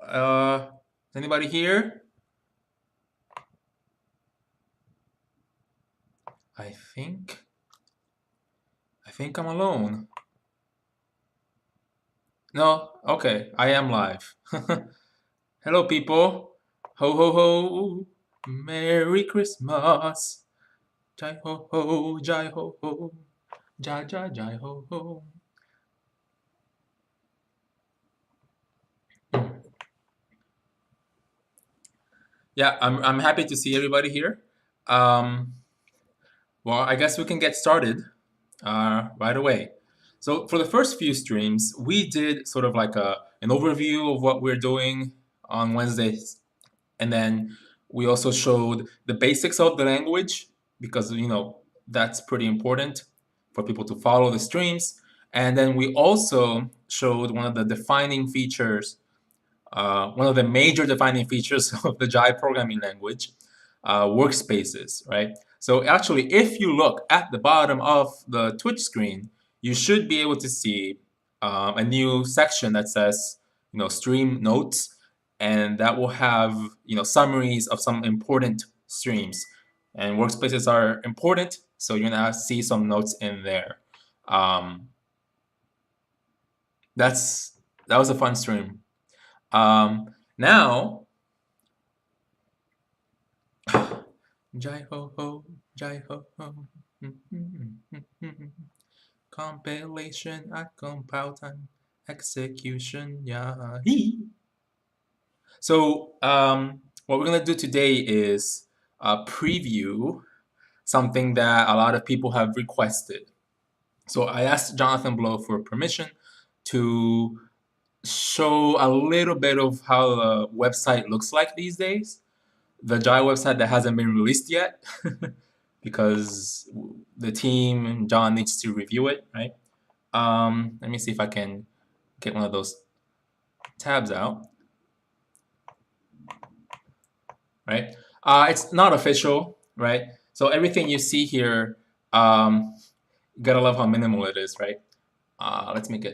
Is anybody here? I think I'm alone. No, okay, I am live. Hello, people. Ho ho ho. Merry Christmas. Jai ho ho, jai ho ho, jai jai jai ho ho. Yeah, I'm happy to see everybody here. Um, well, I guess we can get started right away. So for the first few streams, we did sort of like an overview of what we're doing on Wednesdays, and then we also showed the basics of the language because that's pretty important for people to follow the streams. And then we also showed one of the defining features, one of the major defining features of the Jai programming language, workspaces, right? So actually, if you look at the bottom of the Twitch screen, you should be able to see a new section that says, stream notes, and that will have, summaries of some important streams. And workspaces are important, so you're gonna see some notes in there. Um, that was a fun stream. Now, Jai ho ho, Jai ho ho. Compilation at compile time, execution, yeah. So, what we're gonna do today is preview something that a lot of people have requested. So I asked Jonathan Blow for permission to show a little bit of how the website looks like these days. The Jai website that hasn't been released yet because the team and John needs to review it, right? Let me see if I can get one of those tabs out, right? It's not official, right? So everything you see here, you gotta love how minimal it is, right? Let's make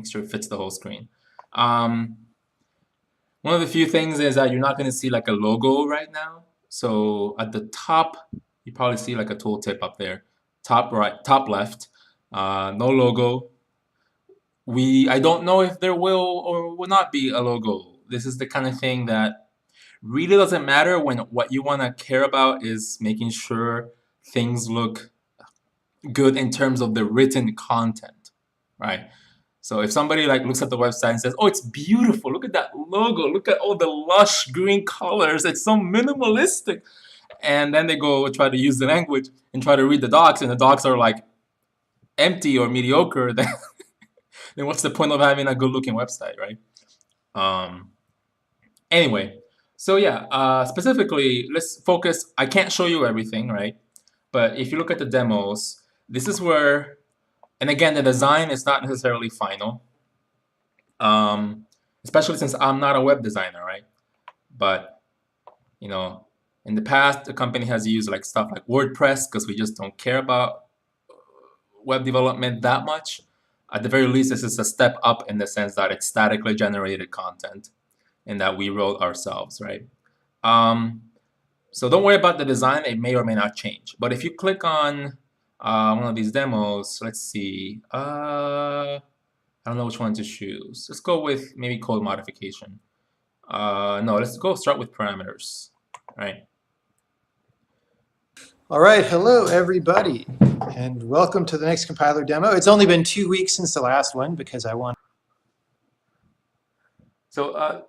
sure it fits the whole screen. One of the few things is that you're not gonna see like a logo right now. So at the top, you probably see like a tooltip up there. Top right, top left, no logo. I don't know if there will or will not be a logo. This is the kind of thing that really doesn't matter when what you want to care about is making sure things look good in terms of the written content, right? So if somebody like looks at the website and says, "Oh, it's beautiful. Look at that logo. Look at all the lush green colors. It's so minimalistic." And then they go try to use the language and try to read the docs, and the docs are like empty or mediocre, then what's the point of having a good-looking website, right? Um, anyway, so yeah, specifically, let's focus. I can't show you everything, right? But if you look at the demos, this is where, and again, the design is not necessarily final, especially since I'm not a web designer, right? But, in the past, the company has used like stuff like WordPress because we just don't care about web development that much. At the very least, this is a step up in the sense that it's statically generated content and that we wrote ourselves, right? So don't worry about the design. It may or may not change. But if you click on one of these demos, let's see. I don't know which one to choose. Let's go with maybe code modification. No, let's go start with parameters, right? All right, hello everybody, and welcome to the next compiler demo. It's only been 2 weeks since the last one because I want. So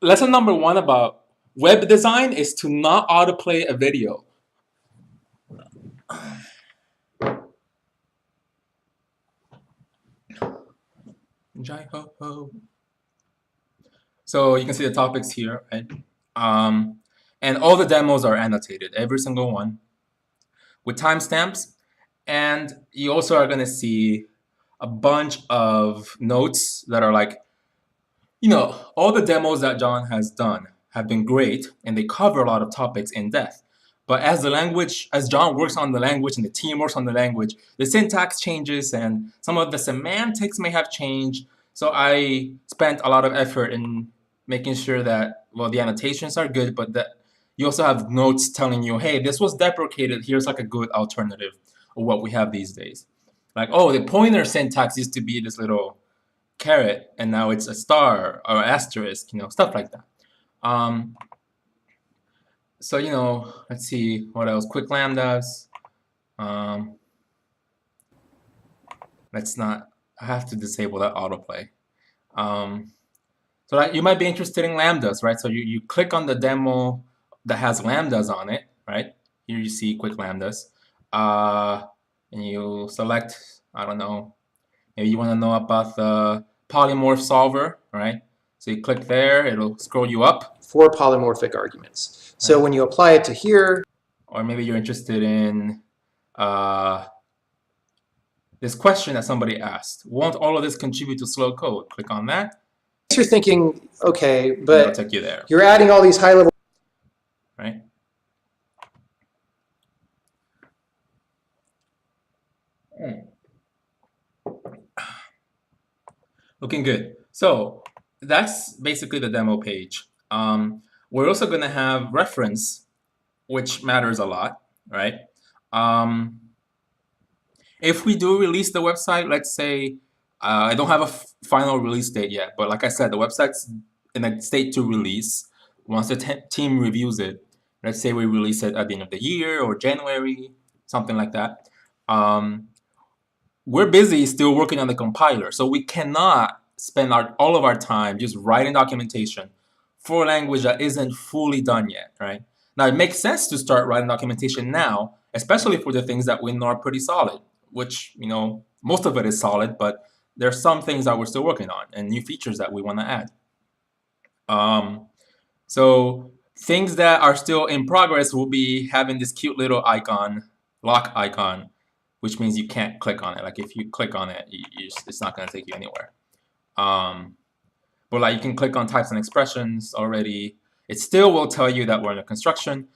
lesson number 1 about web design is to not autoplay a video. Jai ho ho. So you can see the topics here, right? And all the demos are annotated, every single one, with timestamps. And you also are going to see a bunch of notes that are like, all the demos that John has done have been great, and they cover a lot of topics in depth. But as John works on the language and the team works on the language, the syntax changes and some of the semantics may have changed. So I spent a lot of effort in making sure that, well, the annotations are good, but that you also have notes telling you, hey, this was deprecated. Here's like a good alternative of what we have these days. Like, oh, the pointer syntax used to be this little caret, and now it's a star or asterisk, stuff like that. So, let's see what else. Quick lambdas. Let's not, I have to disable that autoplay. So that you might be interested in lambdas, right? So you click on the demo that has lambdas on it, right? Here you see quick lambdas. And you select, I don't know, maybe you want to know about the polymorph solver, right? So you click there, it'll scroll you up. 4 polymorphic arguments. So Right. when you apply it to here, Or maybe you're interested in this question that somebody asked. Won't all of this contribute to slow code? Click on that. you're thinking, okay, And it'll but take you there, you're adding all these high-level. right? Looking good. So that's basically the demo page. We're also going to have reference, which matters a lot, right? If we do release the website, let's say, I don't have a final release date yet, but like I said, the website's in a state to release. Once the team reviews it, let's say we release it at the end of the year or January, something like that. We're busy still working on the compiler, so we cannot spend all of our time just writing documentation for a language that isn't fully done yet, right? Now, it makes sense to start writing documentation now, especially for the things that we know are pretty solid, which, most of it is solid, but there's some things that we're still working on and new features that we want to add. So things that are still in progress will be having this cute little icon, lock icon, which means you can't click on it. Like if you click on it, it's not going to take you anywhere. But like you can click on types and expressions already. It still will tell you that we're under construction,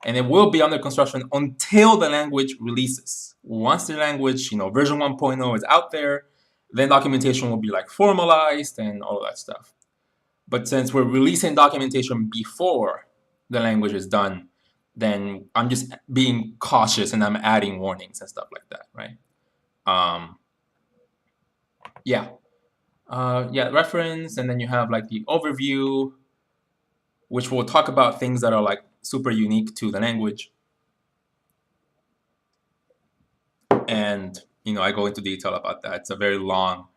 and it will be under construction until the language releases. Once the language, version 1.0 is out there, then documentation will be like formalized and all of that stuff. But since we're releasing documentation before the language is done, then I'm just being cautious and I'm adding warnings and stuff like that, right? Yeah. Reference, and then you have like the overview, which will talk about things that are like super unique to the language. And, I go into detail about that. It's a very long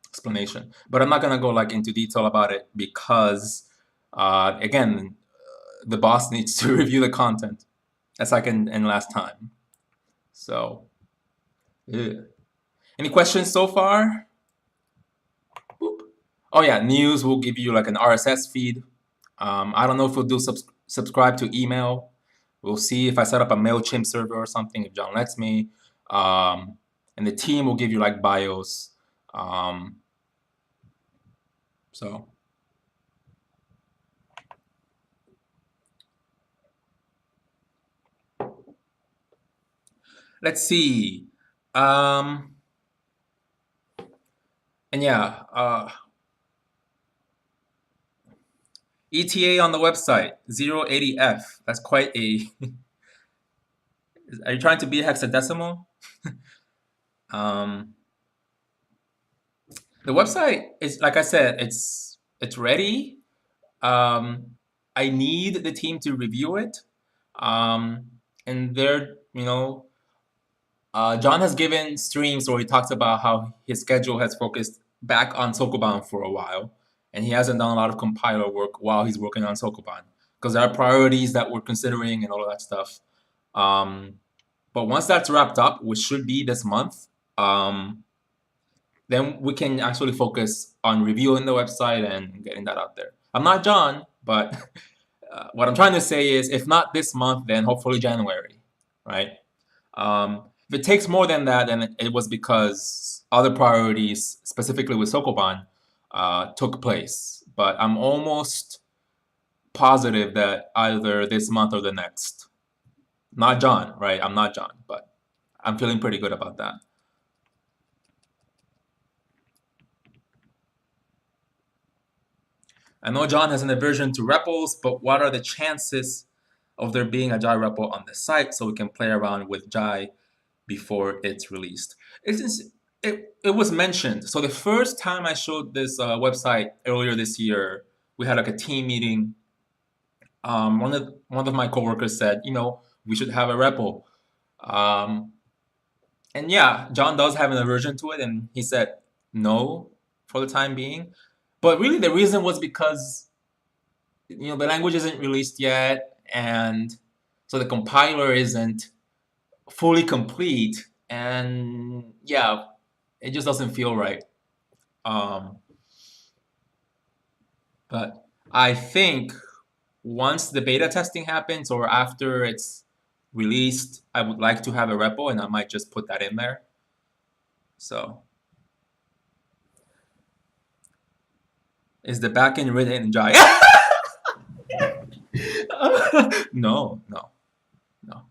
explanation, but I'm not gonna go like into detail about it because, again, the boss needs to review the content. That's like in last time. So, yeah. Any questions so far? Boop. Oh yeah, news will give you like an RSS feed. I don't know if we'll do subscribe to email. We'll see if I set up a MailChimp server or something, if John lets me. And the team will give you like bios. So let's see. And yeah, ETA on the website 080F. That's quite a. Are you trying to be hexadecimal? The website is, like I said, it's ready. I need the team to review it, and they're John has given streams where he talks about how his schedule has focused back on Sokoban for a while, and he hasn't done a lot of compiler work while he's working on Sokoban because there are priorities that we're considering and all of that stuff. But once that's wrapped up, which should be this month, then we can actually focus on reviewing the website and getting that out there. I'm not John, but what I'm trying to say is, if not this month, then hopefully January, right? If it takes more than that, then it was because other priorities, specifically with Sokoban, took place. But I'm almost positive that either this month or the next. Not John, right? I'm not John, but I'm feeling pretty good about that. I know John has an aversion to repos, but what are the chances of there being a Jai repo on the site so we can play around with Jai before it's released? It was mentioned. So the first time I showed this website earlier this year, we had like a team meeting. One of my coworkers said, we should have a repo. Um, and yeah, John does have an aversion to it, and he said no for the time being. But really, the reason was because the language isn't released yet, and so the compiler isn't fully complete, and yeah, it just doesn't feel right. Um, but I think once the beta testing happens or after it's released, I would like to have a repo, and I might just put that in there. So, is the backend written in Java? No, no, no.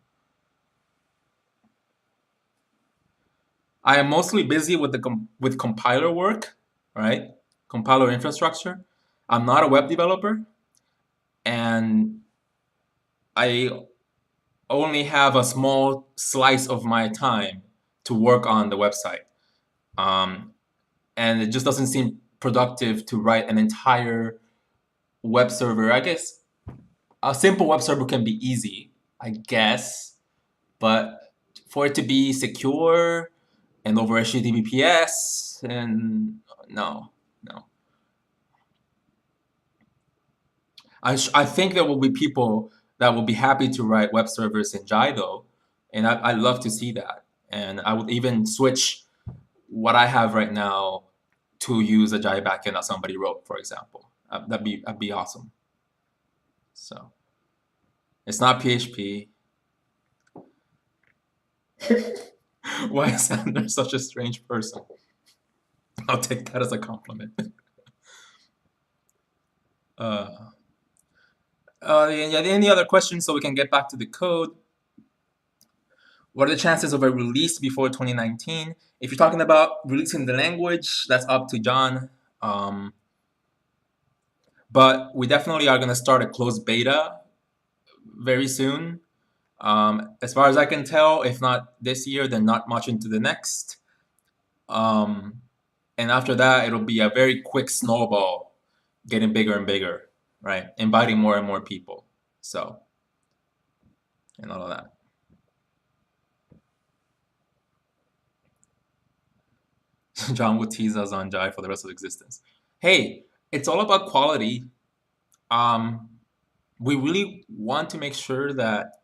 I am mostly busy with with compiler work, right? Compiler infrastructure. I'm not a web developer, and I only have a small slice of my time to work on the website. Um, and it just doesn't seem productive to write an entire web server. I guess a simple web server can be easy, I guess, but for it to be secure and over HTTPS, and no, no. I think there will be people that will be happy to write web servers in Jai though, and I'd love to see that. And I would even switch what I have right now to use a Jai backend that somebody wrote, for example. That'd be awesome. So it's not PHP. Why is Sander such a strange person? I'll take that as a compliment. Uh, yeah, any other questions so we can get back to the code? What are the chances of a release before 2019? If you're talking about releasing the language, that's up to John. But we definitely are going to start a closed beta very soon. As far as I can tell, if not this year, then not much into the next. And after that, it'll be a very quick snowball, getting bigger and bigger, right? Inviting more and more people. So, and all of that. John will tease us on Jai for the rest of existence. Hey, it's all about quality. We really want to make sure that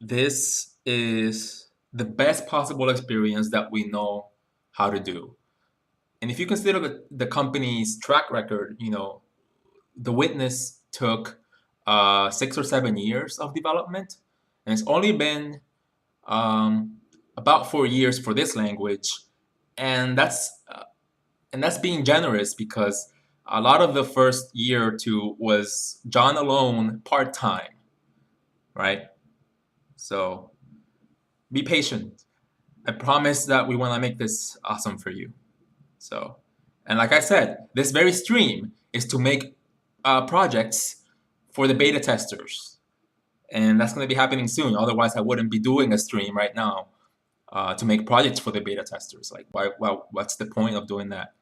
this is the best possible experience that we know how to do. And if you consider the company's track record, the Witness took 6 or 7 years of development, and it's only been about 4 years for this language, and that's being generous because a lot of the first year or two was John alone part time, right? So be patient. I promise that we want to make this awesome for you. So, and like I said, this very stream is to make projects for the beta testers, and that's going to be happening soon. Otherwise, I wouldn't be doing a stream right now to make projects for the beta testers. Like, why? Well, what's the point of doing that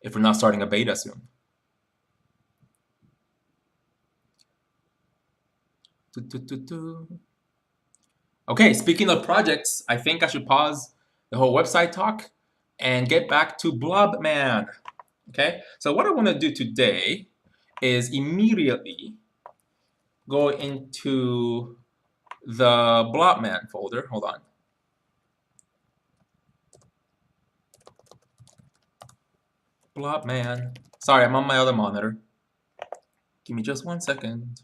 if we're not starting a beta soon? Okay, speaking of projects, I think I should pause the whole website talk and get back to Blob Man. Okay, so what I want to do today is immediately go into the Blob Man folder. Hold on. Blob Man. Sorry, I'm on my other monitor. Give me just 1 second.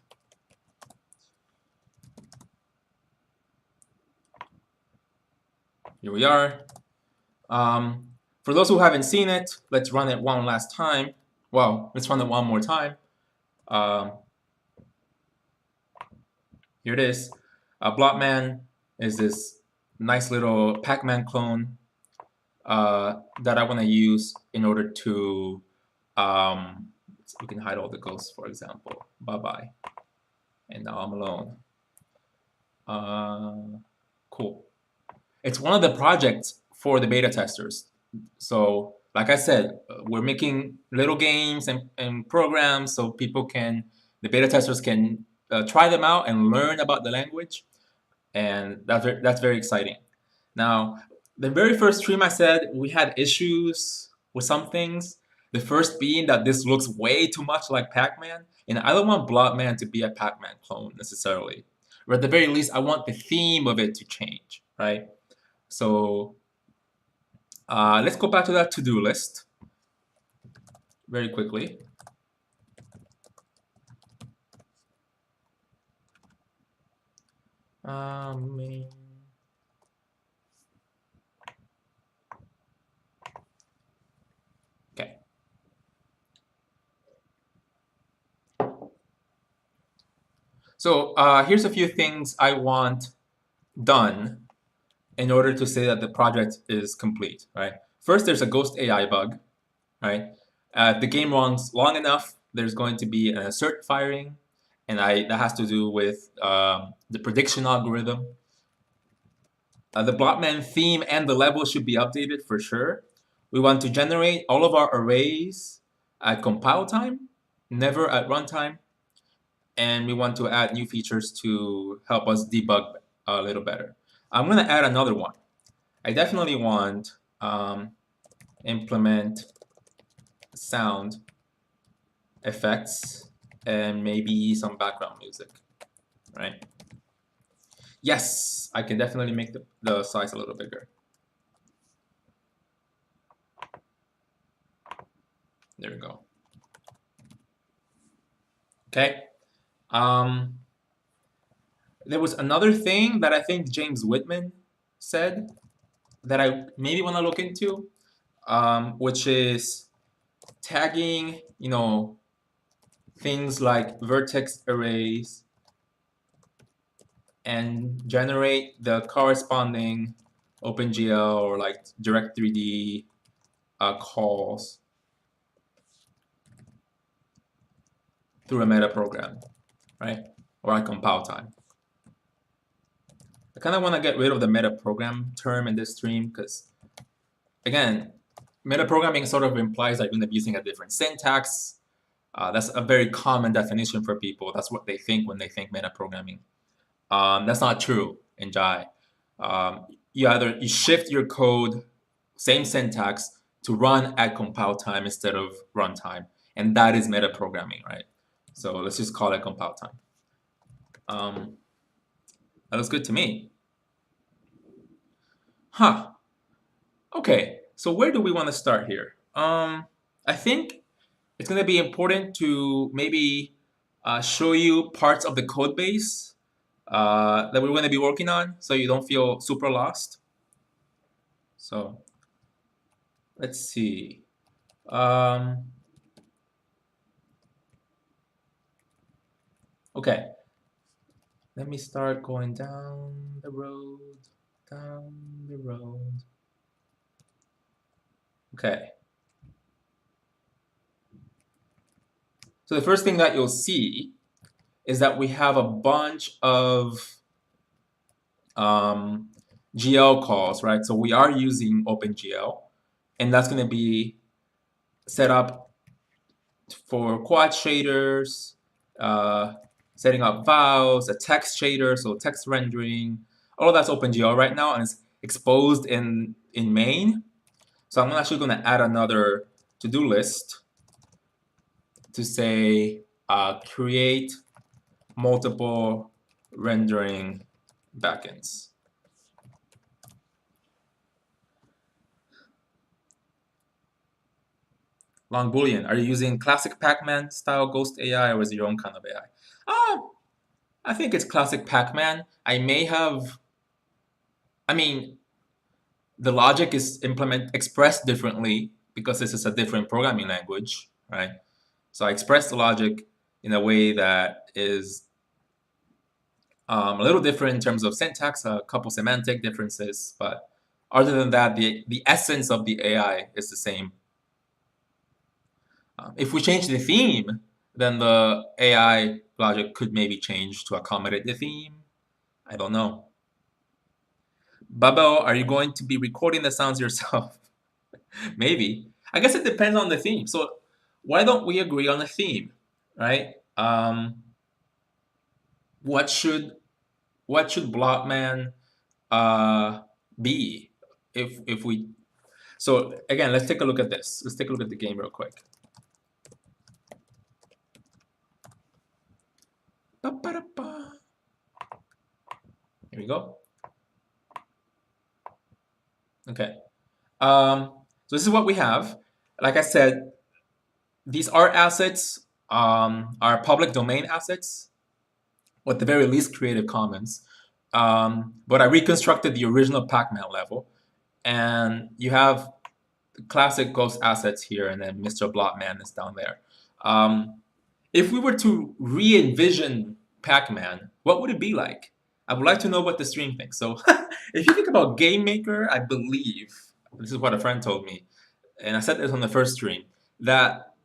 Here we are. For those who haven't seen it, let's run it one last time. Well, let's run it one more time. Here it is. Blobman is this nice little Pac-Man clone that I want to use in order to So we can hide all the ghosts, for example. Bye-bye. And now I'm alone. Cool. It's one of the projects for the beta testers. So, like I said, we're making little games and programs so people can, the beta testers can try them out and learn about the language. And that's very exciting. Now, the very first stream I said we had issues with some things. The first being that this looks way too much like Pac-Man, and I don't want Blobman to be a Pac-Man clone necessarily. Or at the very least, I want the theme of it to change, right? So let's go back to that to-do list very quickly. Okay. So here's a few things I want done in order to say that the project is complete, right? First, there's a ghost AI bug, right? If the game runs long enough, there's going to be an assert firing, and that has to do with the prediction algorithm. The Blockman theme and the level should be updated for sure. We want to generate all of our arrays at compile time, never at runtime. And we want to add new features to help us debug a little better. I'm going to add another one. I definitely want implement sound effects and maybe some background music, right? Yes, I can definitely make the size a little bigger. There we go. Okay. There was another thing that I think James Whitman said that I maybe want to look into, which is tagging, things like vertex arrays and generate the corresponding OpenGL or like Direct3D calls through a meta program, right? Or at compile time. I kind of want to get rid of the meta program term in this stream because, again, meta programming sort of implies that you're going to be using a different syntax. That's a very common definition for people. That's what they think when they think meta programming. That's not true in Jai. You shift your code, same syntax, to run at compile time instead of runtime, and that is meta programming, right? So let's just call it compile time. That looks good to me. Huh. Okay, so where do we want to start here? I think it's going to be important to maybe show you parts of the code base that we're going to be working on so you don't feel super lost. So let's see. Okay, let me start going down the road. Okay. So the first thing that you'll see is that we have a bunch of GL calls, right? So we are using OpenGL, and that's going to be set up for quad shaders, setting up vowels, a text shader, so text rendering. All of that's OpenGL right now, and it's exposed in main. So I'm actually going to add another to-do list to say create multiple rendering backends. Long Boolean, are you using classic Pac-Man style Ghost AI or is it your own kind of AI? I think it's classic Pac-Man. The logic is expressed differently because this is a different programming language, right? So I express the logic in a way that is a little different in terms of syntax, a couple semantic differences, but other than that, the essence of the AI is the same. If we change the theme, then the AI logic could maybe change to accommodate the theme. I don't know. Bubble, are you going to be recording the sounds yourself? Maybe. I guess it depends on the theme. So why don't we agree on a theme, right? What should Blobman be? If we So again, let's take a look at this. Let's take a look at the game real quick. Ba-ba-da-ba. Here we go. Okay. So this is what we have. Like I said, these art assets are public domain assets, or at the very least Creative Commons. But I reconstructed the original Pac-Man level, and you have classic Ghost assets here, and then Mr. Blotman is down there. If we were to re-envision Pac-Man, what would it be like? I would like to know what the stream thinks. So if you think about Game Maker, I believe, this is what a friend told me, and I said this on the first stream, that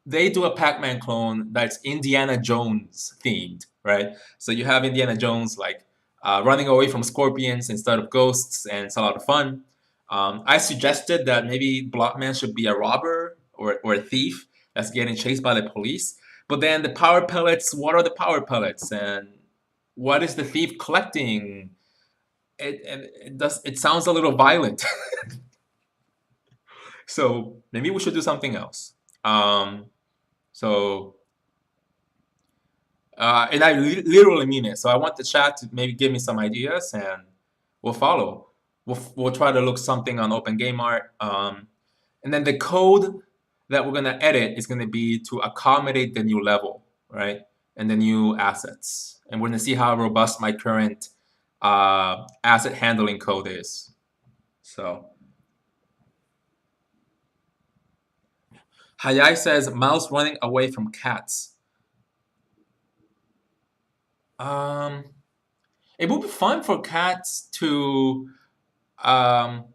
they do a Pac-Man clone that's Indiana Jones themed, right? So you have Indiana Jones like running away from scorpions instead of ghosts, and it's a lot of fun. I suggested that maybe Blockman should be a robber or a thief that's getting chased by the police. But then the power pellets, what are the power pellets? And what is the thief collecting? It sounds a little violent. So maybe we should do something else. So and I literally mean it. So I want the chat to maybe give me some ideas, and we'll follow. We'll try to look something on Open Game Art, and then the code that we're gonna edit is gonna be to accommodate the new level, right, and the new assets. And we're gonna see how robust my current asset handling code is. So Hayai says mouse running away from cats. Um, it would be fun for cats to well,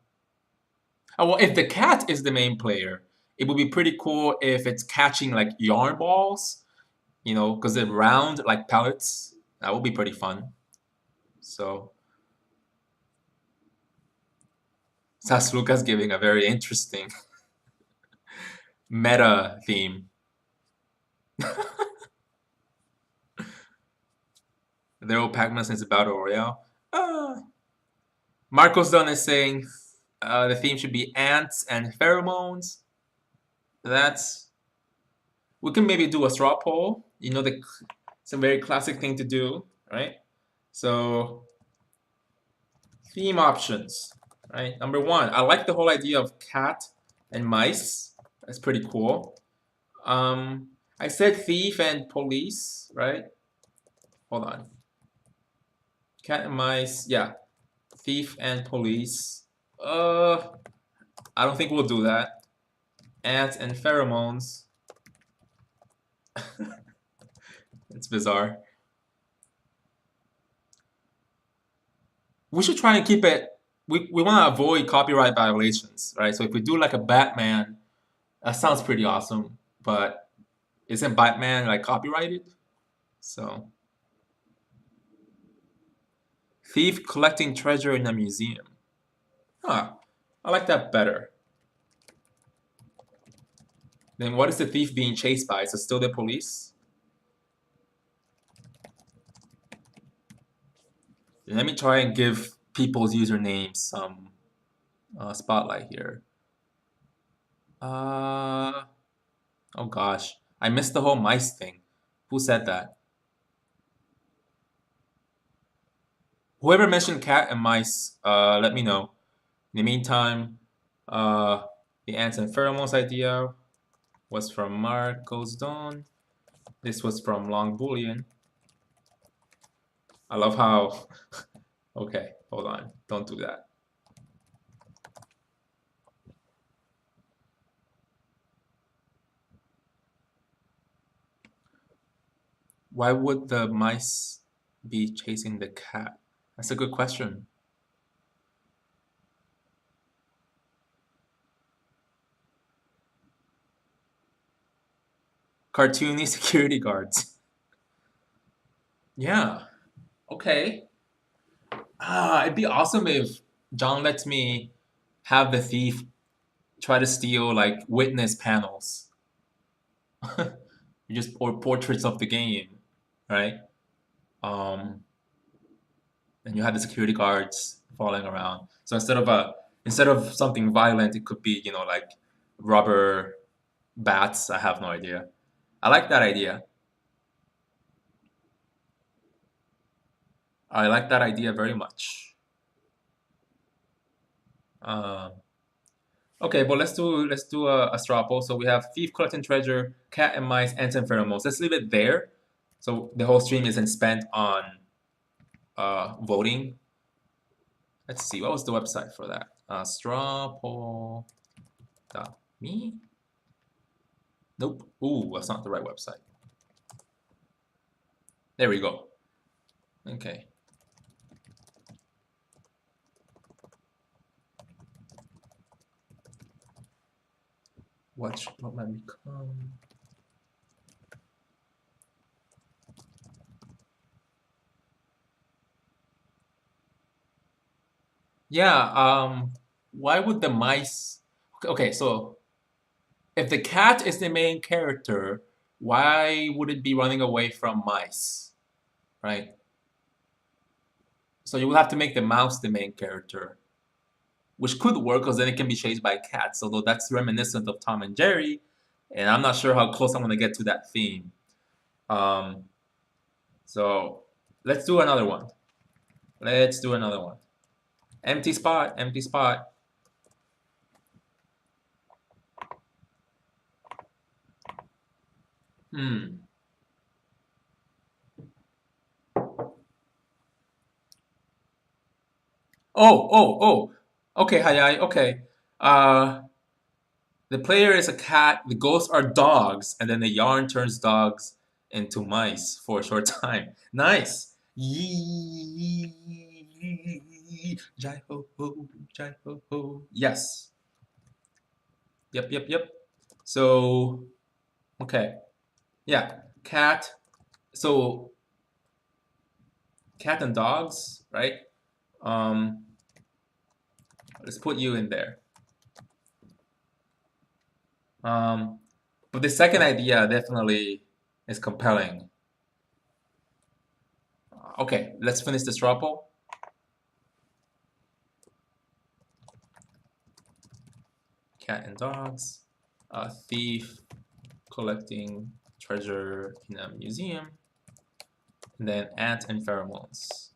if the cat is the main player, it would be pretty cool if it's catching like yarn balls, because they're round like pellets. That would be pretty fun. So Sas Lucas giving a very interesting meta theme. They're all Pac-Man since the Battle Royale. Marcos Dunn is saying the theme should be ants and pheromones. We can maybe do a straw poll. It's a very classic thing to do, right? So theme options, right? Number one, I like the whole idea of cat and mice. That's pretty cool. I said thief and police, right? Hold on. Cat and mice, yeah. Thief and police. I don't think we'll do that. Ants and pheromones. It's bizarre. We should try and keep it. We want to avoid copyright violations, right? So if we do like a Batman, that sounds pretty awesome. But isn't Batman like copyrighted? So thief collecting treasure in a museum. Huh. I like that better. Then what is the thief being chased by? Is it still the police? Let me try and give people's usernames some spotlight here. Oh gosh, I missed the whole mice thing. Who said that? Whoever mentioned cat and mice, let me know. In the meantime, the ants and pheromones idea was from Marcos Don. This was from Long Boolean. I love how. Okay, hold on. Don't do that. Why would the mice be chasing the cat? That's a good question. cartoony security guards. Yeah. Okay. It'd be awesome if John lets me have the thief try to steal like witness panels, just or portraits of the game, right? Um, and you have the security guards following around. So instead of something violent, it could be like rubber bats. I have no idea. I like that idea. I like that idea very much. Um, okay, but let's do a straw poll. So we have thief collecting treasure, cat and mice, ants and pheromones. Let's leave it there. So the whole stream isn't spent on voting. Let's see, what was the website for that? Strawpoll.me? Nope. Ooh, that's not the right website. There we go. Okay. What might become? Yeah. Why would the mice? Okay, so if the cat is the main character, why would it be running away from mice, right? So you would have to make the mouse the main character, which could work because then it can be chased by cats, although that's reminiscent of Tom and Jerry, and I'm not sure how close I'm going to get to that theme. So let's do another one. Let's do another one. Empty spot, empty spot. Hmm. Oh. Okay, hi. Okay. The player is a cat, the ghosts are dogs, and then the yarn turns dogs into mice for a short time. Nice. Yee, jai ho ho, jai ho ho. Yes. Yep. So, okay. Yeah, cat. So, cat and dogs, right? Um, let's put you in there. But the second idea definitely is compelling. Okay, let's finish the straw poll. Cat and dogs, a thief collecting treasure in a museum, and then ant and pheromones.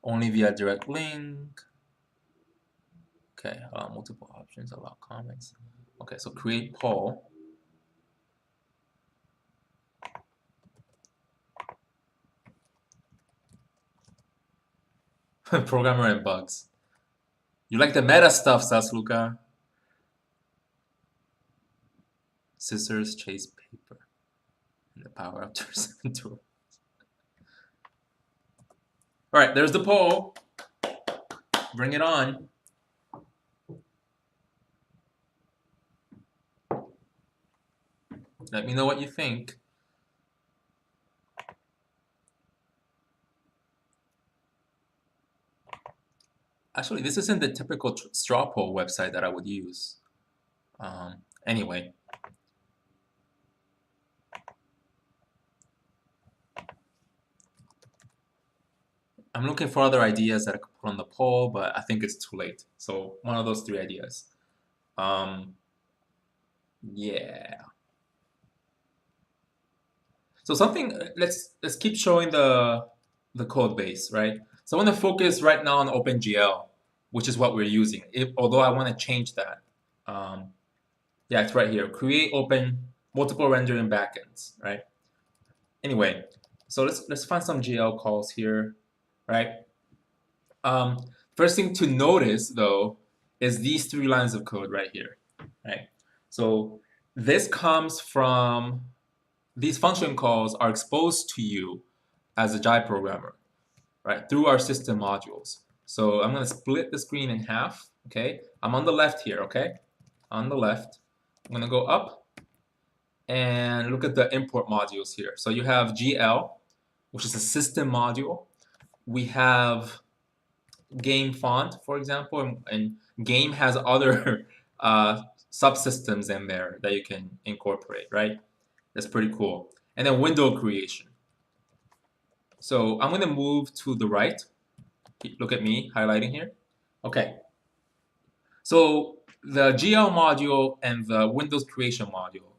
Only via direct link. Okay, allow multiple options, allow comments. Okay, so create poll. Programmer and bugs. You like the meta stuff, Sasluka. Scissors chase paper. And the power up to 7 tool. Alright, there's the poll. Bring it on. Let me know what you think. Actually, this isn't the typical straw poll website that I would use. Anyway. I'm looking for other ideas that I could put on the poll, but I think it's too late. So one of those 3 ideas. Yeah. So something, let's keep showing the code base, right? So I want to focus right now on OpenGL, which is what we're using. Although I want to change that. Yeah, it's right here. Create open multiple rendering backends, right? Anyway, so let's find some GL calls here, right? First thing to notice though is these 3 lines of code right here, right? So this comes from these function calls are exposed to you as a Jai programmer, right, through our system modules. So I'm going to split the screen in half, Okay, I'm on the left here, okay? On the left. I'm gonna go up and look at the import modules here. So you have GL, which is a system module. We have game font, for example, and game has other subsystems in there that you can incorporate, right? That's pretty cool. And then window creation. So I'm gonna move to the right. Look at me highlighting here. Okay. So the GL module and the Windows creation module,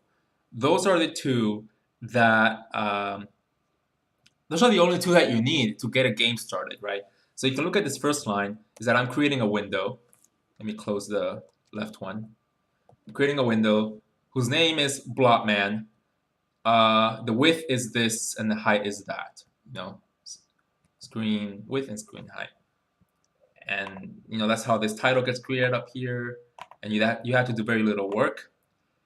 those are the two that those are the only two that you need to get a game started, right? So you can look at this first line is that I'm creating a window. Let me close the left one. I'm creating a window whose name is Blobman. The width is this and the height is that. You know, screen width and screen height. And you know that's how this title gets created up here. And you have to do very little work.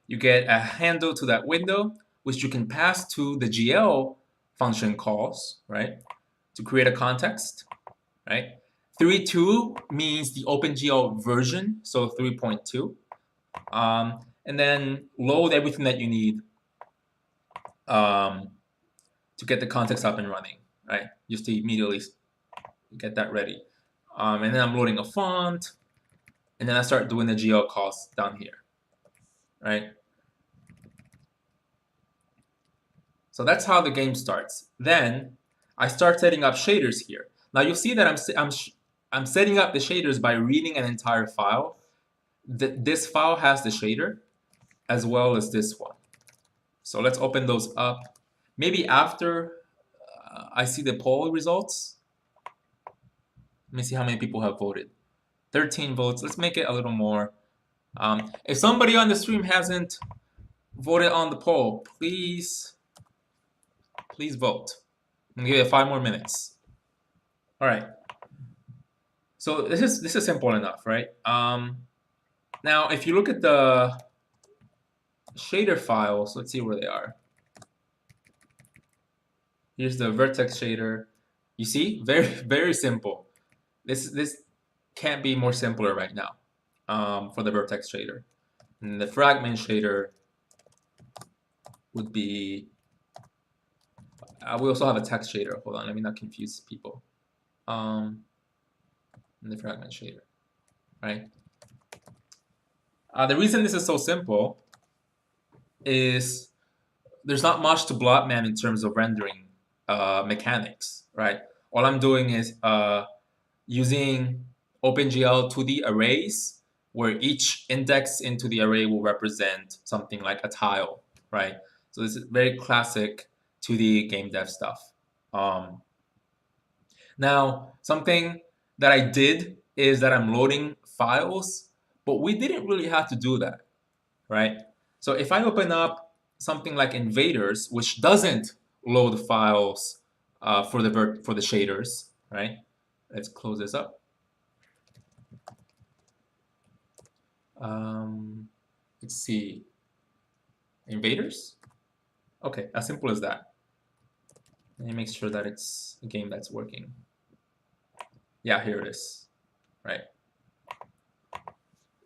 You get a handle to that window, which you can pass to the GL function calls, right? To create a context, right? 3.2 means the OpenGL version, so 3.2. And then load everything that you need to get the context up and running, right? Just to immediately get that ready. And then I'm loading a font, and then I start doing the GL calls down here, right? So that's how the game starts. Then I start setting up shaders here. Now you'll see that I'm setting up the shaders by reading an entire file. This file has the shader as well as this one. So let's open those up. Maybe after I see the poll results. Let me see how many people have voted. 13 votes. Let's make it a little more. If somebody on the stream hasn't voted on the poll, please vote. I'm gonna give it 5 more minutes. All right. So this is simple enough, right? Now, if you look at the shader files, let's see where they are. Here's the vertex shader. You see, very simple. This can't be more simpler right now for the vertex shader. And the fragment shader would be. We also have a text shader. Hold on, let me not confuse people. And the fragment shader, right? The reason this is so simple is there's not much to Blobman in terms of rendering mechanics, right? All I'm doing is using OpenGL 2D arrays where each index into the array will represent something like a tile, right? So this is very classic 2D game dev stuff. Now, something that I did is that I'm loading files, but we didn't really have to do that, right? So if I open up something like Invaders, which doesn't load files for the shaders, right? Let's close this up. Let's see. Invaders? Okay, as simple as that. Let me make sure that it's a game that's working. Yeah, here it is, right?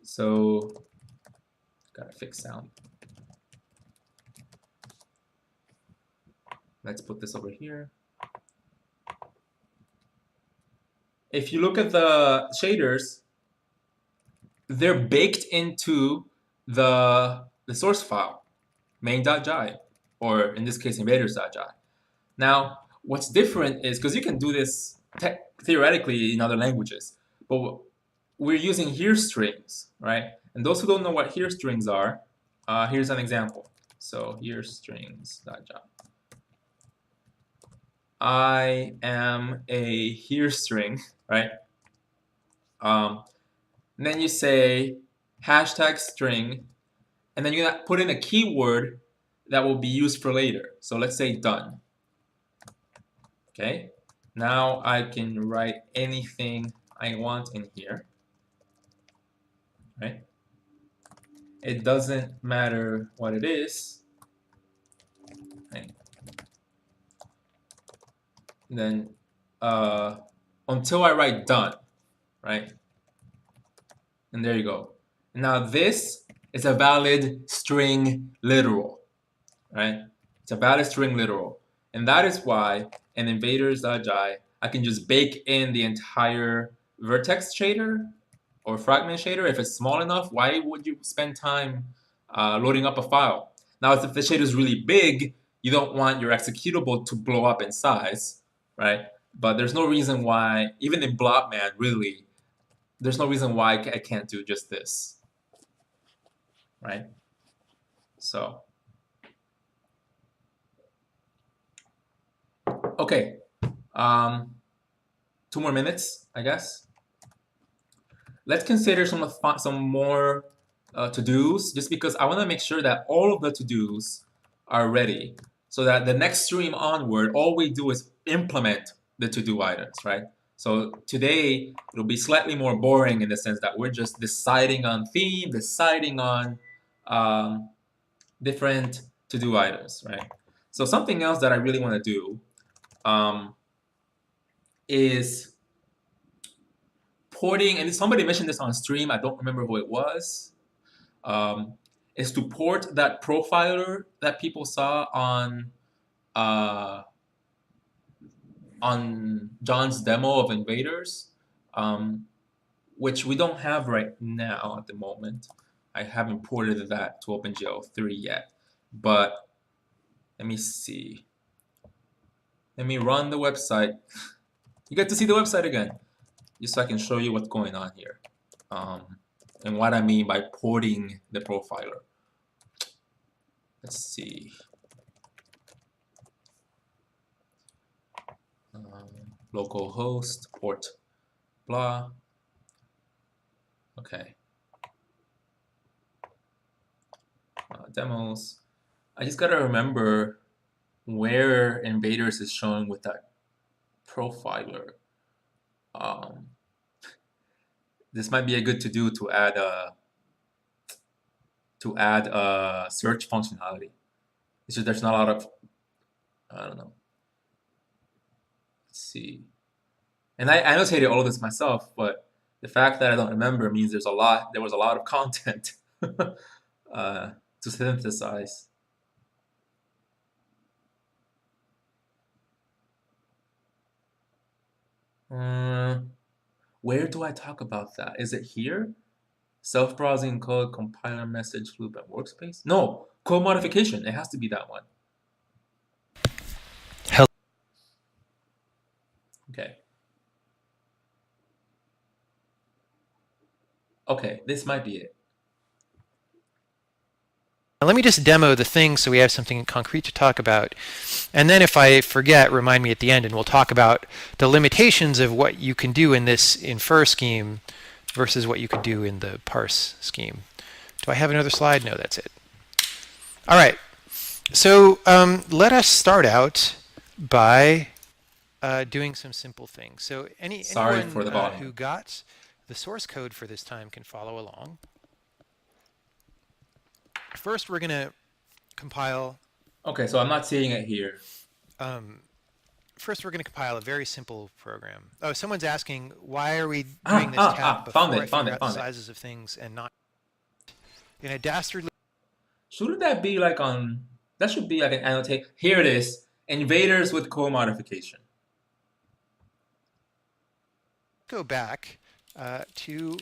So, gotta fix sound. Let's put this over here. If you look at the shaders, they're baked into the source file, main.jai, or in this case, invaders.jai. Now, what's different is, because you can do this theoretically in other languages, but we're using here strings, right? And those who don't know what here strings are, here's an example. So here strings.jai. I am a here string, right? And then you say hashtag string, and then you put in a keyword that will be used for later. So let's say done. Okay, now I can write anything I want in here, right? It doesn't matter what it is, right? And then until I write done, right? And there you go. Now this is a valid string literal, right? It's a valid string literal. And that is why in invaders.jai, I can just bake in the entire vertex shader or fragment shader. If it's small enough, why would you spend time loading up a file? Now, if the shader is really big, you don't want your executable to blow up in size, right? But there's no reason why, even in Blobman, really, there's no reason why I can't do just this, right? So, okay. 2 more minutes, I guess. Let's consider some more to-dos, just because I want to make sure that all of the to-dos are ready, so that the next stream onward, all we do is implement the to-do items, right? So today it'll be slightly more boring in the sense that we're just deciding on theme, deciding on different to-do items, right? So something else that I really want to do is porting, and somebody mentioned this on stream, I don't remember who it was, is to port that profiler that people saw on John's demo of Invaders, which we don't have right now at the moment. I haven't ported that to OpenGL 3 yet, but let me see. Let me run the website. You get to see the website again, just so I can show you what's going on here. And what I mean by porting the profiler. Let's see. Localhost, port, blah. Okay. Demos. I just gotta remember where Invaders is showing with that profiler. This might be a good to do to add a search functionality. It's just there's not a lot of, I don't know. Let's see. And I annotated all of this myself, but the fact that I don't remember means there was a lot of content to synthesize. Where do I talk about that? Is it here? Self-browsing code, compiler message loop, and workspace? No, code modification. It has to be that one. Hell. Okay. Okay, this might be it. Let me just demo the thing so we have something concrete to talk about. And then if I forget, remind me at the end, and we'll talk about the limitations of what you can do in this infer scheme versus what you could do in the parse scheme. Do I have another slide? No, that's it. All right. So let us start out by doing some simple things. So anyone who got the source code for this time can follow along. First, we're going to compile. Okay, so I'm not seeing it here. First, we're going to compile a very simple program. Oh, someone's asking, why are we doing this tab before I figure out the sizes of things and not in a dastardly... Shouldn't that be like on... That should be like an annotate. Here it is. Invaders with code modification. Go back to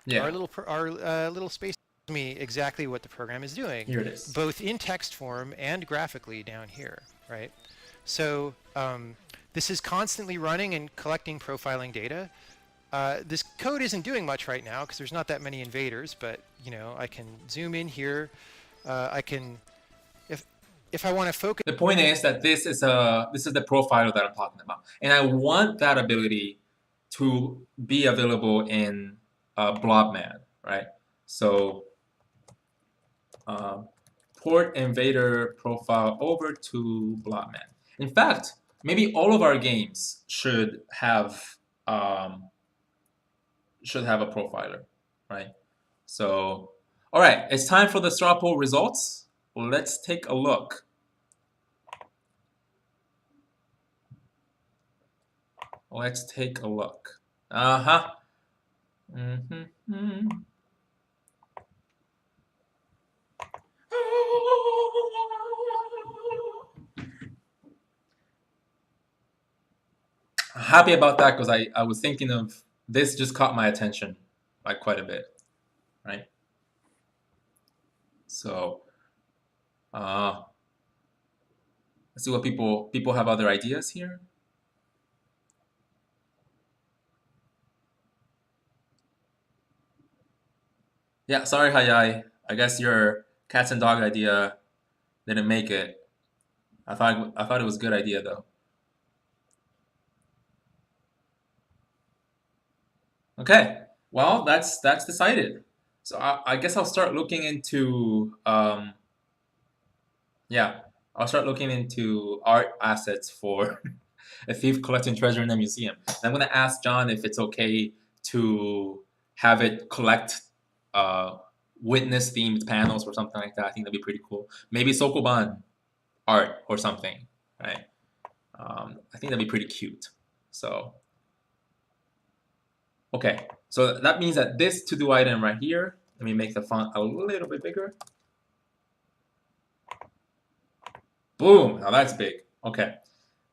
our little space. Me exactly what the program is doing. Here it is. Both in text form and graphically down here, right? So this is constantly running and collecting profiling data. This code isn't doing much right now because there's not that many invaders, but you know, I can zoom in here. I can, if I want to focus. The point is that this is the profiler that I'm talking about, and I want that ability to be available in Blobman, right? So port invader profile over to Blobman. In fact, maybe all of our games should have a profiler, right? So, all right, it's time for the straw poll results. Let's take a look. Let's take a look. Mhm. Happy about that because I was thinking of this, just caught my attention like quite a bit, right? So let's see what people have other ideas here. Yeah, sorry, Hayai. I guess your cats and dog idea didn't make it. I thought it was a good idea though. Okay, well that's decided. So I guess I'll start looking into yeah, I'll start looking into art assets for a thief collecting treasure in a museum. And I'm gonna ask John if it's okay to have it collect uh, witness themed panels or something like that. I think that'd be pretty cool. Maybe Sokoban art or something, right? I think that'd be pretty cute. So okay, so that means that this to-do item right here, let me make the font a little bit bigger. Boom, now that's big. Okay.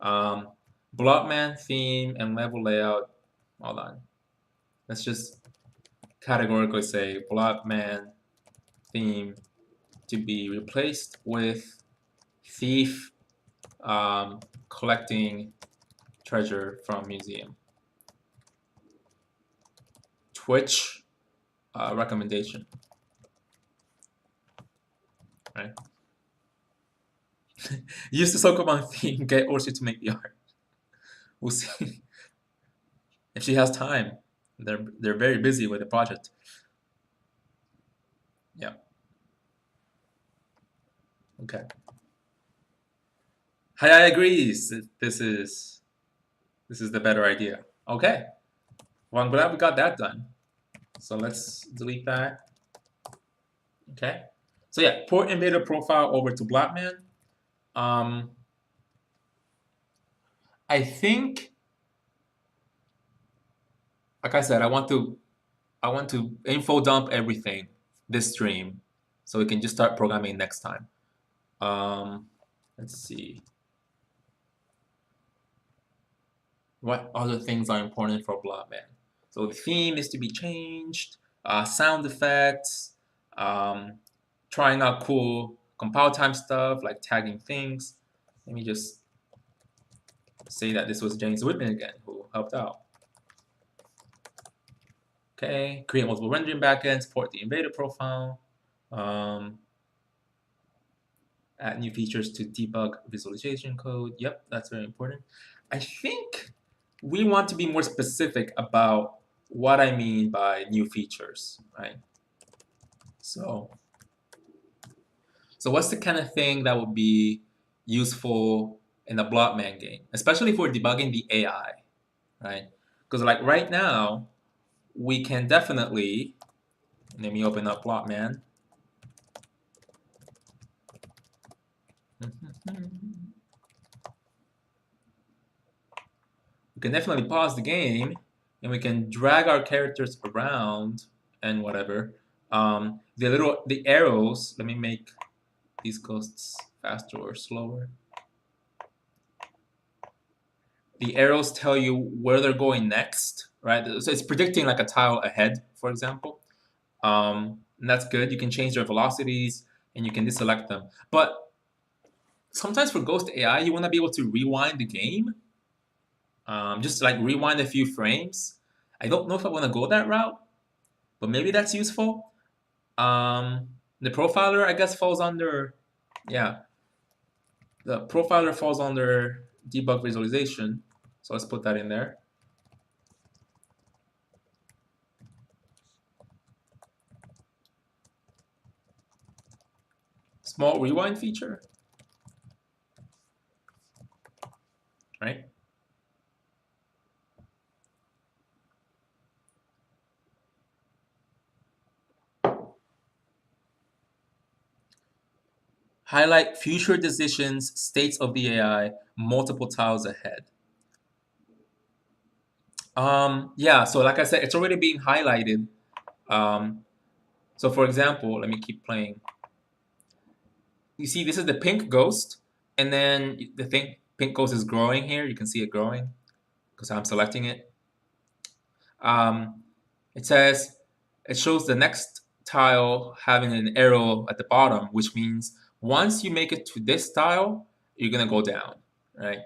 Um, Blockman theme and level layout. Hold on. Let's just categorically say Blockman theme to be replaced with thief collecting treasure from museum. Twitch recommendation. Right. Use the Sokoban theme. Get Orsi to make the art. We'll see if she has time. They're very busy with the project. Yeah. Okay. Hayai agrees. This is the better idea. Okay. Well, I'm glad we got that done. So let's delete that. Okay. So yeah, port invader profile over to Blackman. Um, I think, like I said, I want to info dump everything this stream, so we can just start programming next time. Let's see. What other things are important for Bloodman? So the theme is to be changed, sound effects, um, trying out cool compile time stuff like tagging things. Let me just say that this was James Whitman again who helped out. Okay, create multiple rendering backends, support the invader profile, add new features to debug visualization code. Yep, that's very important. I think we want to be more specific about what I mean by new features, right? So what's the kind of thing that would be useful in a Blockman game, especially for debugging the AI, right? Because like right now, we can definitely, let me open up Blockman. We can definitely pause the game and we can drag our characters around and whatever. The arrows, let me make these ghosts faster or slower. The arrows tell you where they're going next, right? So it's predicting like a tile ahead, for example. And that's good. You can change their velocities and you can deselect them. But sometimes for Ghost AI, you want to be able to rewind the game. Just like rewind a few frames. I don't know if I want to go that route, but maybe that's useful. The profiler, I guess, falls under, yeah, the profiler falls under debug visualization. So let's put that in there. Small rewind feature, right? Highlight future decisions, states of the AI, multiple tiles ahead. Yeah, so like I said, it's already being highlighted. So for example, let me keep playing. You see, this is the pink ghost, and then the thing pink ghost is growing here. You can see it growing because I'm selecting it. Um, it says it shows the next tile having an arrow at the bottom, which means once you make it to this tile, you're gonna go down, right?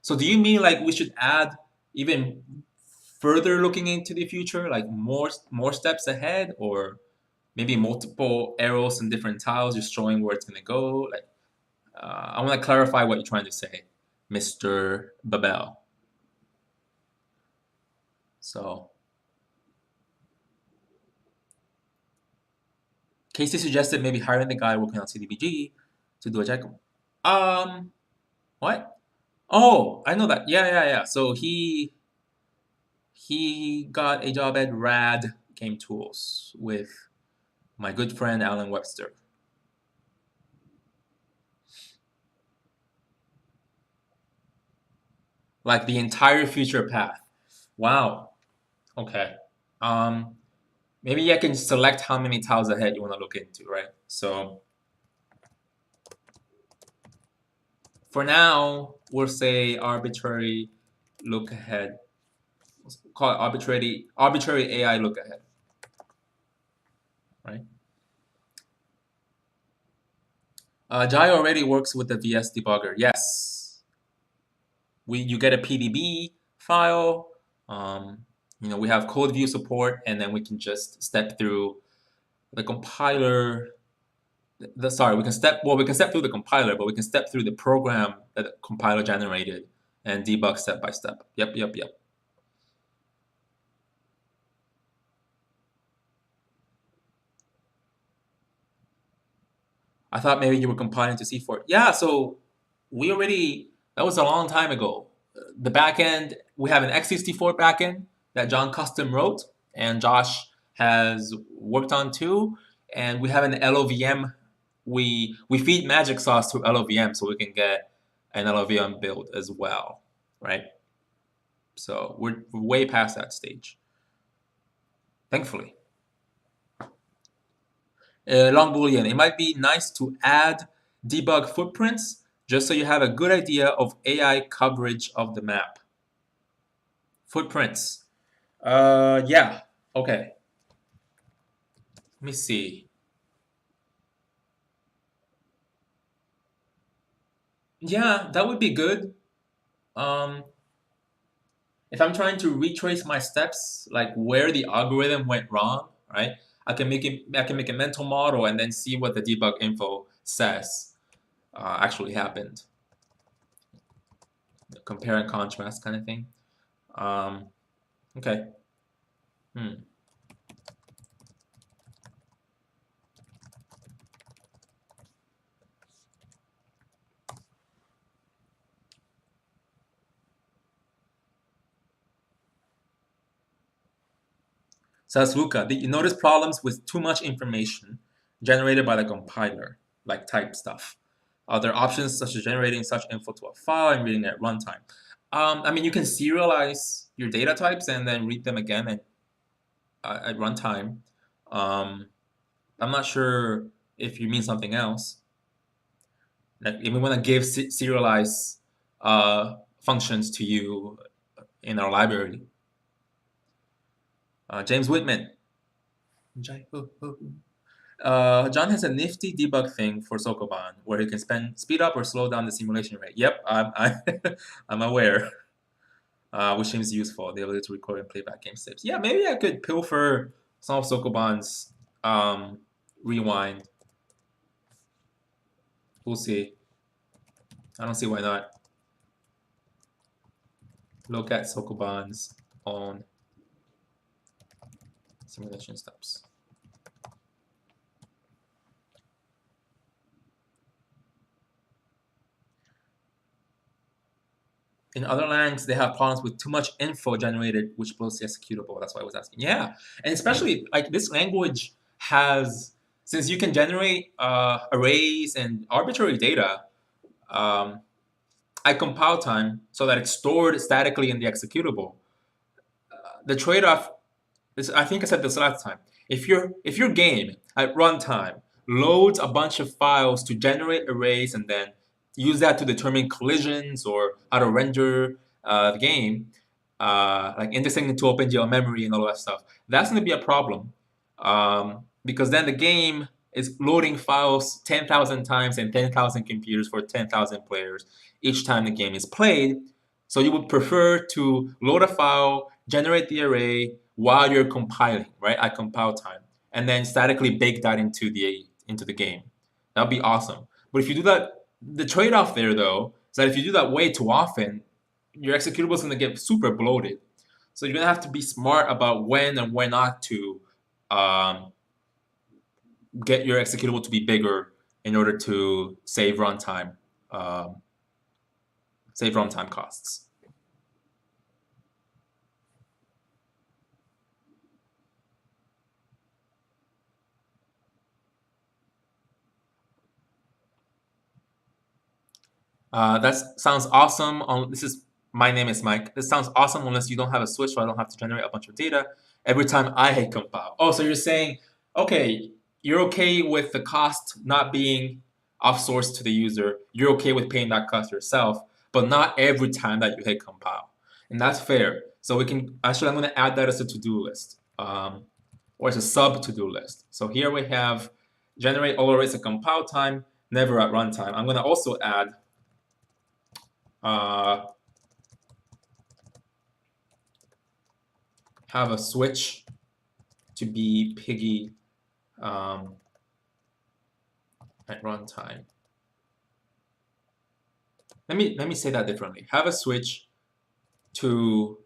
So do you mean like we should add even further looking into the future, like more steps ahead, or maybe multiple arrows and different tiles just showing where it's gonna go? Like, I want to clarify what you're trying to say, Mr. Babel. So, Casey suggested maybe hiring the guy working on CDBG to do a check. What? Oh, I know that. Yeah. So he got a job at Rad Game Tools with my good friend Alan Webster. Like the entire future path. Wow. Okay. Um, maybe I can select how many tiles ahead you want to look into, right? So for now, we'll say arbitrary look ahead. Let's call it arbitrary AI look ahead, right? Jai already works with the VS debugger. Yes, you get a PDB file. We have code view support, and then we can just step through the compiler. We can step through the compiler, but we can step through the program that the compiler generated and debug step by step. Yep. I thought maybe you were compiling to C4. Yeah, so that was a long time ago. The backend, we have an x64 backend that John custom wrote and Josh has worked on too. And we have an LOVM. We feed magic sauce to LOVM so we can get an LOVM build as well, right? So we're way past that stage, thankfully. Long Boolean. It might be nice to add debug footprints just so you have a good idea of AI coverage of the map. Footprints. Yeah. Okay. Let me see. Yeah, that would be good. Um, if I'm trying to retrace my steps, like where the algorithm went wrong, right? I can make a mental model and then see what the debug info says actually happened. Compare and contrast kind of thing. Okay. Says Luca, did you notice problems with too much information generated by the compiler, like type stuff? Are there options such as generating such info to a file and reading it at runtime? I mean, you can serialize your data types and then read them again at runtime. I'm not sure if you mean something else. Like, if we want to give serialize functions to you in our library. James Whitman. John has a nifty debug thing for Sokoban where he can speed up or slow down the simulation rate. Yep, I'm aware, which seems useful. The ability to record and play back game steps. Yeah, maybe I could pilfer some of Sokoban's rewind. We'll see. I don't see why not. Look at Sokoban's own simulation steps. In other languages, they have problems with too much info generated, which blows the executable. That's why I was asking. Yeah, and especially like this language has, since you can generate arrays and arbitrary data, at compile time so that it's stored statically in the executable. the trade-off is, I think I said this last time. If your game at runtime loads a bunch of files to generate arrays and then use that to determine collisions or how to render the game, like indexing into OpenGL memory and all that stuff, that's going to be a problem, because then the game is loading files 10,000 times and 10,000 computers for 10,000 players each time the game is played. So you would prefer to load a file, generate the array while you're compiling, right, at compile time, and then statically bake that into the game. That'd be awesome. But if you do that, the trade-off there though is that if you do that way too often, your executable is going to get super bloated. So you're going to have to be smart about when and when not to get your executable to be bigger in order to save runtime costs. That sounds awesome. My name is Mike. This sounds awesome unless you don't have a switch, so I don't have to generate a bunch of data every time I hit compile. Oh, so you're saying, okay, you're okay with the cost not being off-sourced to the user. You're okay with paying that cost yourself, but not every time that you hit compile. And that's fair. So I'm going to add that as a to-do list, or as a sub-to-do list. So here we have generate all arrays at compile time, never at runtime. I'm going to also add have a switch to be piggy at runtime. Let me say that differently. Have a switch to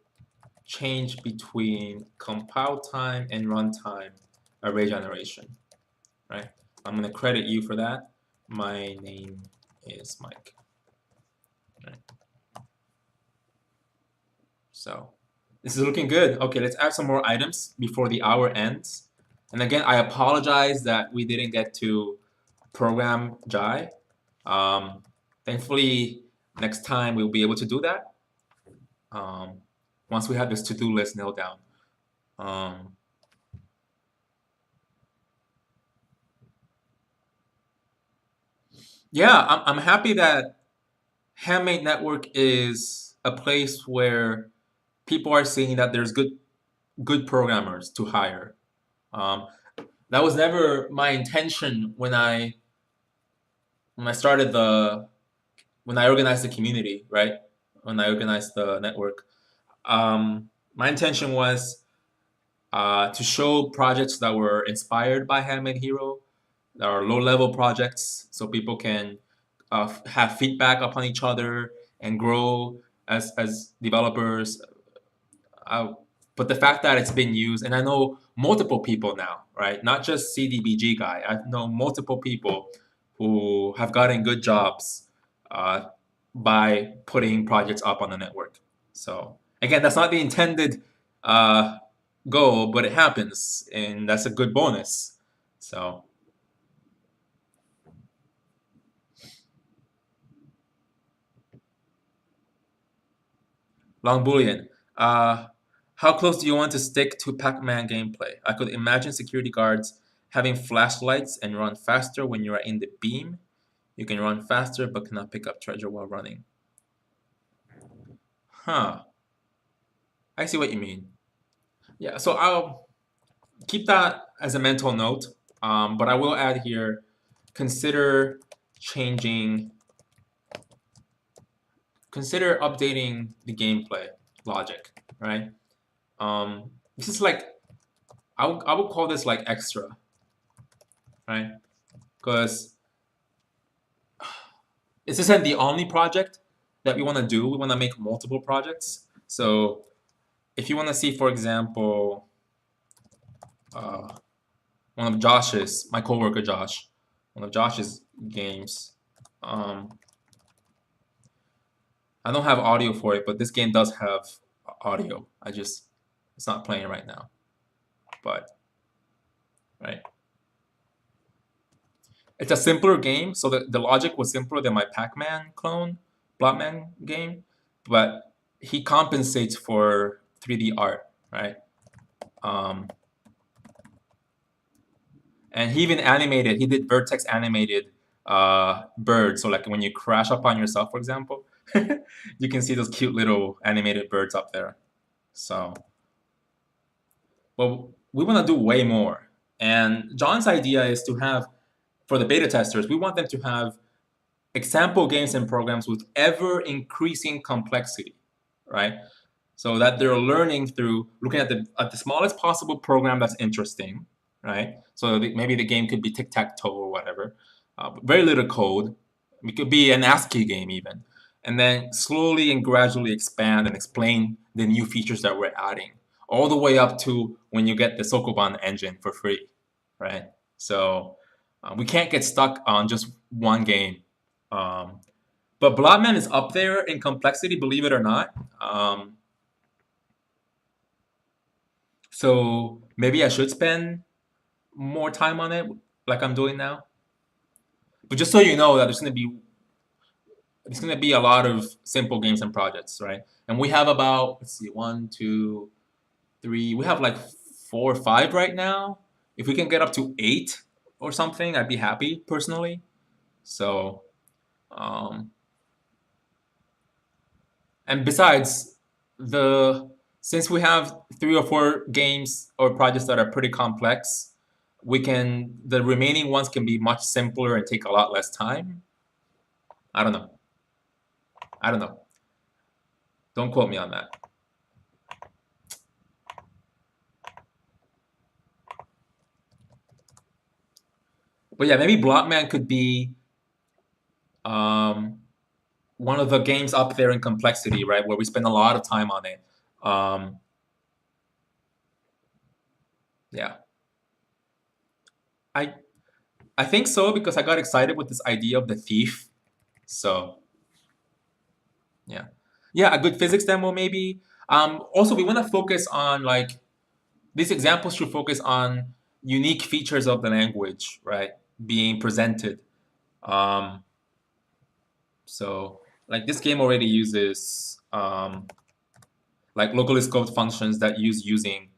change between compile time and runtime array generation. Right? I'm going to credit you for that. My name is Mike. Right. So this is looking good. Okay, let's add some more items before the hour ends. And again, I apologize that we didn't get to program Jai. Thankfully, next time we'll be able to do that once we have this to-do list nailed down. Yeah, I'm happy that Handmade Network is a place where people are seeing that there's good programmers to hire. That was never my intention when I organized the community, right? When I organized the network. My intention was to show projects that were inspired by Handmade Hero, that are low-level projects, so people can have feedback upon each other and grow as developers. But the fact that it's been used, and I know multiple people now, right? Not just CDBG guy. I know multiple people who have gotten good jobs by putting projects up on the network. So again, that's not the intended goal, but it happens, and that's a good bonus. So. Long Boolean. How close do you want to stick to Pac-Man gameplay? I could imagine security guards having flashlights and run faster when you are in the beam. You can run faster but cannot pick up treasure while running. Huh. I see what you mean. Yeah, so I'll keep that as a mental note, but I will add here, consider updating the gameplay logic, right? This is like, I would call this like extra, right? Because this isn't the only project that we want to do. We want to make multiple projects. So if you want to see, for example, one of Josh's, my coworker Josh, one of Josh's games, I don't have audio for it, but this game does have audio. It's not playing right now. But, right. It's a simpler game, so the logic was simpler than my Pac-Man clone, Blobman game, but he compensates for 3D art, right? And he even animated. He did vertex animated birds. So like when you crash upon yourself, for example, you can see those cute little animated birds up there. So, but we want to do way more. And John's idea is to have, for the beta testers, we want them to have example games and programs with ever increasing complexity, right? So that they're learning through looking at the smallest possible program that's interesting, right? So maybe the game could be tic-tac-toe or whatever. Very little code. It could be an ASCII game even. And then slowly and gradually expand and explain the new features that we're adding, all the way up to when you get the Sokoban engine for free, right? So we can't get stuck on just one game. But Blobman is up there in complexity, believe it or not. So maybe I should spend more time on it, like I'm doing now. But just so you know that there's gonna be a lot of simple games and projects, right? And we have about, let's see, 1, 2, 3. We have like 4 or 5 right now. If we can get up to 8 or something, I'd be happy personally. So, and besides, since we have 3 or 4 games or projects that are pretty complex, the remaining ones can be much simpler and take a lot less time. I don't know. I don't know. Don't quote me on that. But yeah, maybe Blockman could be one of the games up there in complexity, right? Where we spend a lot of time on it. Yeah. I think so because I got excited with this idea of the thief. So yeah. Yeah, a good physics demo maybe. Also, we want to focus on like these examples should focus on unique features of the language, right? Being presented. So like this game already uses like locally scoped functions that use using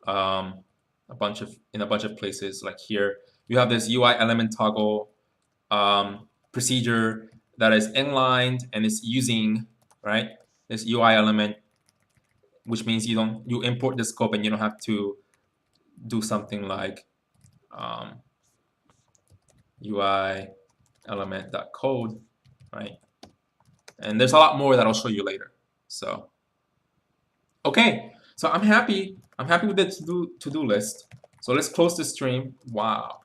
a bunch of places. Like here, you have this UI element toggle procedure that is inlined and it's using right this UI element, which means you import the scope and you don't have to do something like UI element.code, right? And there's a lot more that I'll show you later. So, okay, so I'm happy. I'm happy with the to-do list. So let's close the stream. Wow.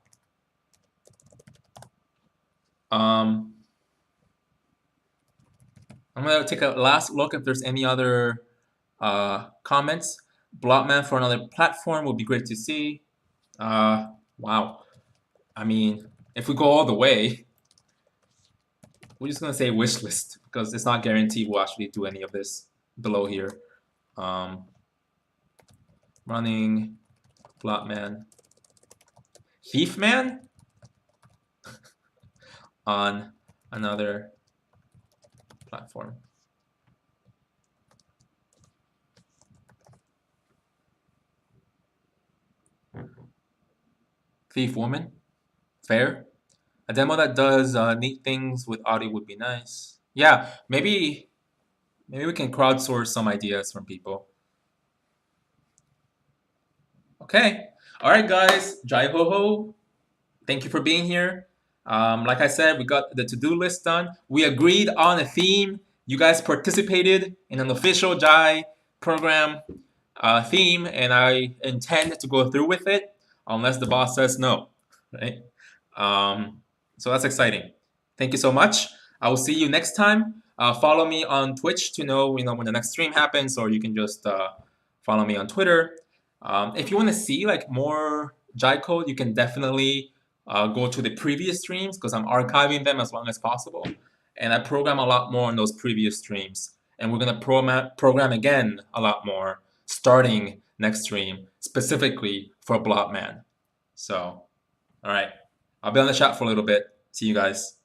I'm gonna take a last look if there's any other comments. Blobman for another platform would be great to see. Wow. I mean, if we go all the way, we're just gonna say wish list because it's not guaranteed we'll actually do any of this below here. Running Blobman Thiefman on another platform. Thief woman, fair. A demo that does neat things with audio would be nice. Yeah, maybe we can crowdsource some ideas from people. Okay, all right, guys. Jai ho ho. Thank you for being here. Like I said, we got the to-do list done. We agreed on a theme. You guys participated in an official Jai program theme, and I intend to go through with it unless the boss says no, right? So that's exciting. Thank you so much. I will see you next time. Follow me on Twitch to know when the next stream happens, or you can just follow me on Twitter. If you want to see like more Jai code, you can definitely go to the previous streams because I'm archiving them as long as possible, and I program a lot more on those previous streams. And we're gonna program again a lot more starting next stream specifically for Blobman. So, all right, I'll be on the chat for a little bit. See you guys.